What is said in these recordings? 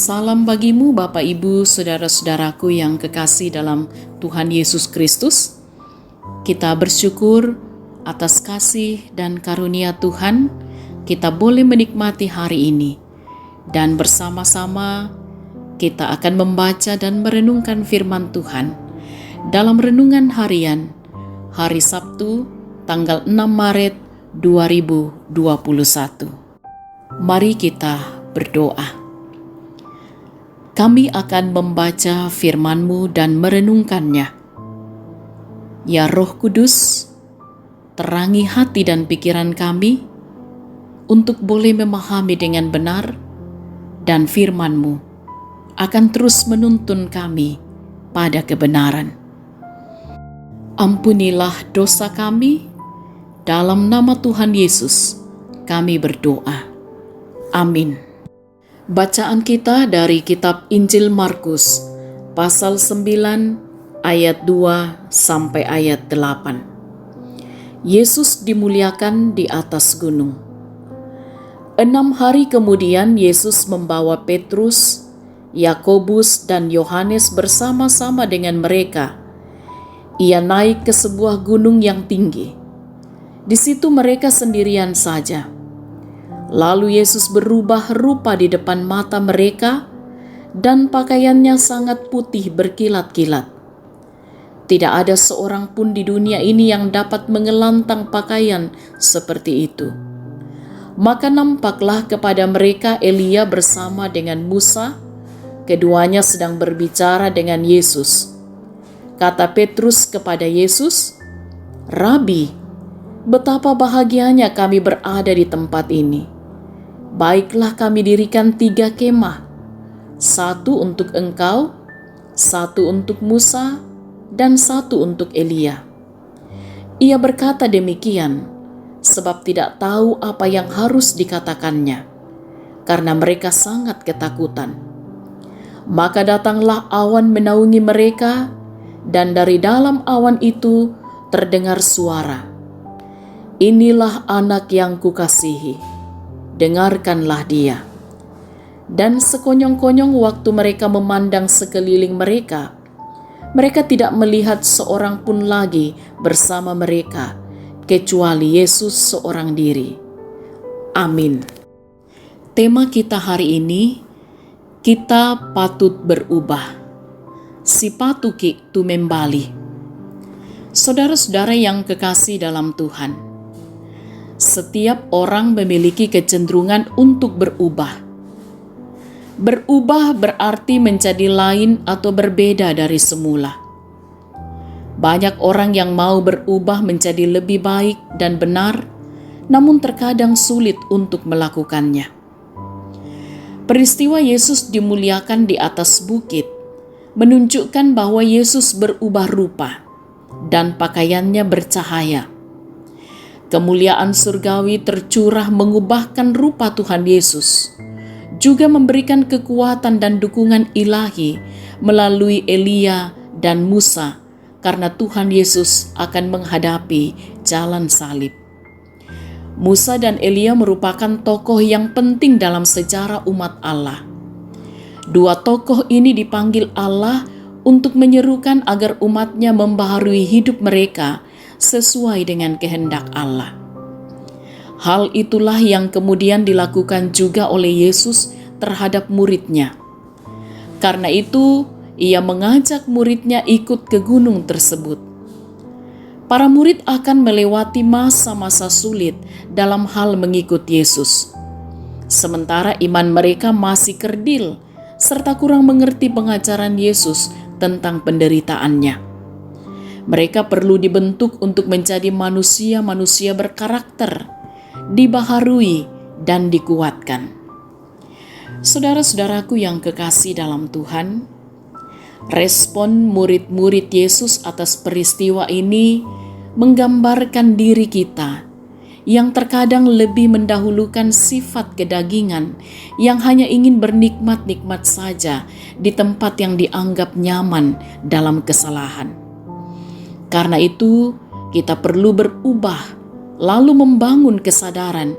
Salam bagimu Bapak Ibu Saudara-saudaraku yang kekasih dalam Tuhan Yesus Kristus. Kita bersyukur atas kasih dan karunia Tuhan, kita boleh menikmati hari ini. Dan bersama-sama kita akan membaca dan merenungkan firman Tuhan dalam renungan harian hari Sabtu tanggal 6 Maret 2021. Mari kita berdoa. Kami akan membaca firman-Mu dan merenungkannya. Ya Roh Kudus, terangi hati dan pikiran kami untuk boleh memahami dengan benar, dan firman-Mu akan terus menuntun kami pada kebenaran. Ampunilah dosa kami, dalam nama Tuhan Yesus kami berdoa. Amin. Bacaan kita dari kitab Injil Markus, pasal 9, ayat 2 sampai ayat 8. Yesus dimuliakan di atas gunung. 6 hari kemudian Yesus membawa Petrus, Yakobus, dan Yohanes bersama-sama dengan mereka. Ia naik ke sebuah gunung yang tinggi. Di situ mereka sendirian saja. Lalu Yesus berubah rupa di depan mata mereka, dan pakaiannya sangat putih berkilat-kilat. Tidak ada seorang pun di dunia ini yang dapat mengelantang pakaian seperti itu. Maka nampaklah kepada mereka Elia bersama dengan Musa. Keduanya sedang berbicara dengan Yesus. Kata Petrus kepada Yesus, "Rabi, betapa bahagianya kami berada di tempat ini. Baiklah kami dirikan 3 kemah, 1 untuk engkau, 1 untuk Musa, dan 1 untuk Elia." Ia berkata demikian, sebab tidak tahu apa yang harus dikatakannya, karena mereka sangat ketakutan. Maka datanglah awan menaungi mereka, dan dari dalam awan itu terdengar suara, "Inilah anak yang kukasihi, dengarkanlah dia." Dan sekonyong-konyong waktu mereka memandang sekeliling mereka, mereka tidak melihat seorang pun lagi bersama mereka, kecuali Yesus seorang diri. Amin. Tema kita hari ini, kita patut berubah. Si patuki tu membali. Saudara-saudara yang kekasih dalam Tuhan, setiap orang memiliki kecenderungan untuk berubah. Berubah berarti menjadi lain atau berbeda dari semula. Banyak orang yang mau berubah menjadi lebih baik dan benar, namun terkadang sulit untuk melakukannya. Peristiwa Yesus dimuliakan di atas bukit menunjukkan bahwa Yesus berubah rupa dan pakaiannya bercahaya. Kemuliaan surgawi tercurah mengubahkan rupa Tuhan Yesus, juga memberikan kekuatan dan dukungan ilahi melalui Elia dan Musa, karena Tuhan Yesus akan menghadapi jalan salib. Musa dan Elia merupakan tokoh yang penting dalam sejarah umat Allah. Dua tokoh ini dipanggil Allah untuk menyerukan agar umatnya membaharui hidup mereka sesuai dengan kehendak Allah. Hal itulah yang kemudian dilakukan juga oleh Yesus terhadap muridnya. Karena itu, ia mengajak muridnya ikut ke gunung tersebut. Para murid akan melewati masa-masa sulit dalam hal mengikut Yesus. Sementara iman mereka masih kerdil, serta kurang mengerti pengajaran Yesus tentang penderitaannya. Mereka perlu dibentuk untuk menjadi manusia-manusia berkarakter, dibaharui dan dikuatkan. Saudara-saudaraku yang kekasih dalam Tuhan, respon murid-murid Yesus atas peristiwa ini menggambarkan diri kita yang terkadang lebih mendahulukan sifat kedagingan yang hanya ingin bernikmat-nikmat saja di tempat yang dianggap nyaman dalam kesalahan. Karena itu, kita perlu berubah, lalu membangun kesadaran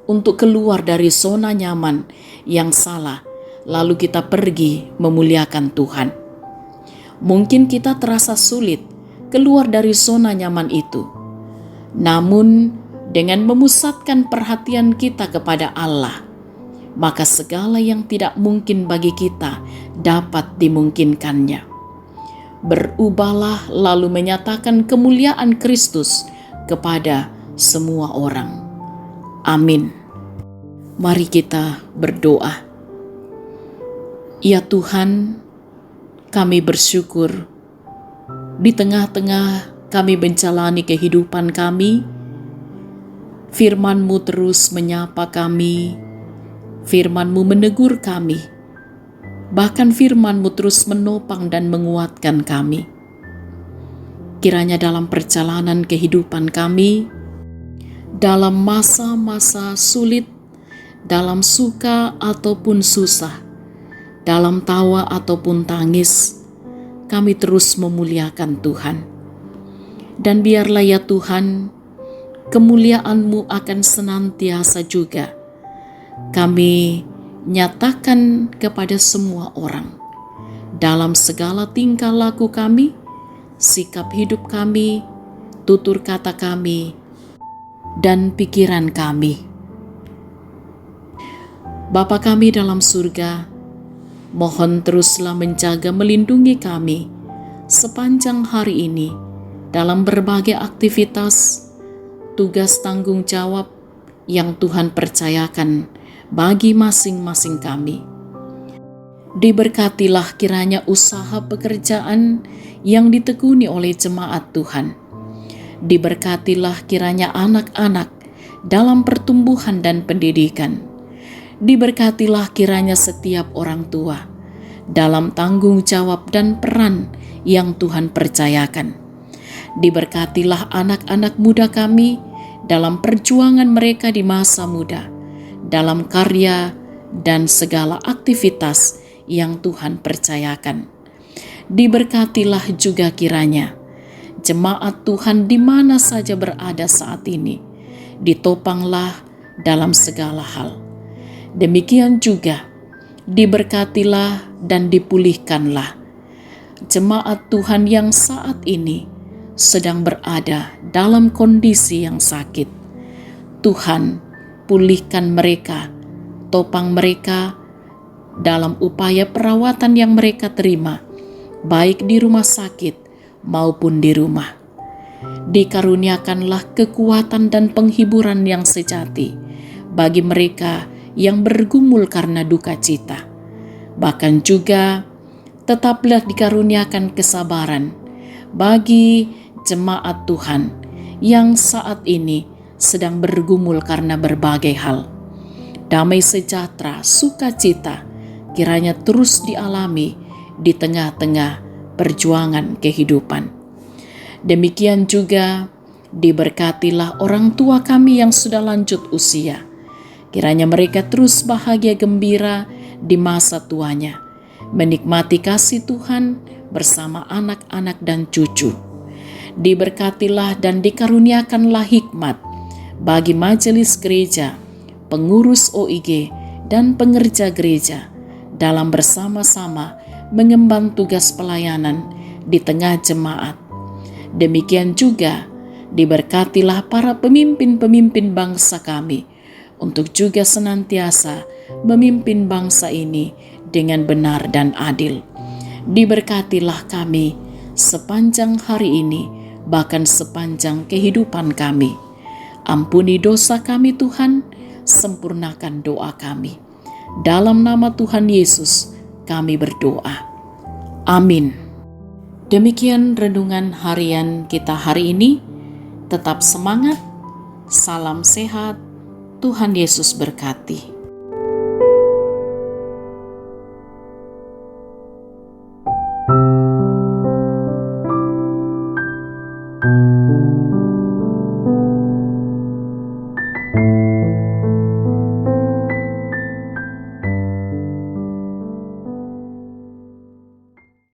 untuk keluar dari zona nyaman yang salah lalu kita pergi memuliakan Tuhan. Mungkin kita terasa sulit keluar dari zona nyaman itu. Namun, dengan memusatkan perhatian kita kepada Allah, maka segala yang tidak mungkin bagi kita dapat dimungkinkannya. Berubahlah lalu menyatakan kemuliaan Kristus kepada semua orang. Amin. Mari kita berdoa. Ya Tuhan, kami bersyukur di tengah-tengah kami menjalani kehidupan kami, Firman-Mu terus menyapa kami, Firman-Mu menegur kami, bahkan Firman-Mu terus menopang dan menguatkan kami. Kiranya dalam perjalanan kehidupan kami, dalam masa-masa sulit, dalam suka ataupun susah, dalam tawa ataupun tangis, kami terus memuliakan Tuhan. Dan biarlah ya Tuhan, kemuliaan-Mu akan senantiasa juga kami nyatakan kepada semua orang. Dalam segala tingkah laku kami, sikap hidup kami, tutur kata kami, dan pikiran kami. Bapa kami dalam surga, mohon teruslah menjaga melindungi kami sepanjang hari ini dalam berbagai aktivitas, tugas tanggung jawab yang Tuhan percayakan bagi masing-masing kami. Diberkatilah kiranya usaha pekerjaan yang ditekuni oleh jemaat Tuhan. Diberkatilah kiranya anak-anak dalam pertumbuhan dan pendidikan. Diberkatilah kiranya setiap orang tua dalam tanggung jawab dan peran yang Tuhan percayakan. Diberkatilah anak-anak muda kami dalam perjuangan mereka di masa muda, dalam karya dan segala aktivitas yang Tuhan percayakan. Diberkatilah juga kiranya jemaat Tuhan di mana saja berada saat ini, ditopanglah dalam segala hal. Demikian juga diberkatilah dan dipulihkanlah jemaat Tuhan yang saat ini sedang berada dalam kondisi yang sakit. Tuhan, pulihkan mereka, topang mereka dalam upaya perawatan yang mereka terima, baik di rumah sakit maupun di rumah. Dikaruniakanlah kekuatan dan penghiburan yang sejati bagi mereka yang bergumul karena duka cita. Bahkan juga tetaplah dikaruniakan kesabaran bagi jemaat Tuhan yang saat ini sedang bergumul karena berbagai hal. Damai sejahtera, sukacita kiranya terus dialami di tengah-tengah perjuangan kehidupan. Demikian juga diberkatilah orang tua kami yang sudah lanjut usia. Kiranya mereka terus bahagia gembira di masa tuanya, menikmati kasih Tuhan bersama anak-anak dan cucu. Diberkatilah dan dikaruniakanlah hikmat bagi majelis gereja, pengurus OIG, dan pengerja gereja dalam bersama-sama mengemban tugas pelayanan di tengah jemaat. Demikian juga diberkatilah para pemimpin-pemimpin bangsa kami untuk juga senantiasa memimpin bangsa ini dengan benar dan adil. Diberkatilah kami sepanjang hari ini, bahkan sepanjang kehidupan kami. Ampuni dosa kami Tuhan, sempurnakan doa kami. Dalam nama Tuhan Yesus kami berdoa. Amin. Demikian renungan harian kita hari ini. Tetap semangat, salam sehat, Tuhan Yesus berkati.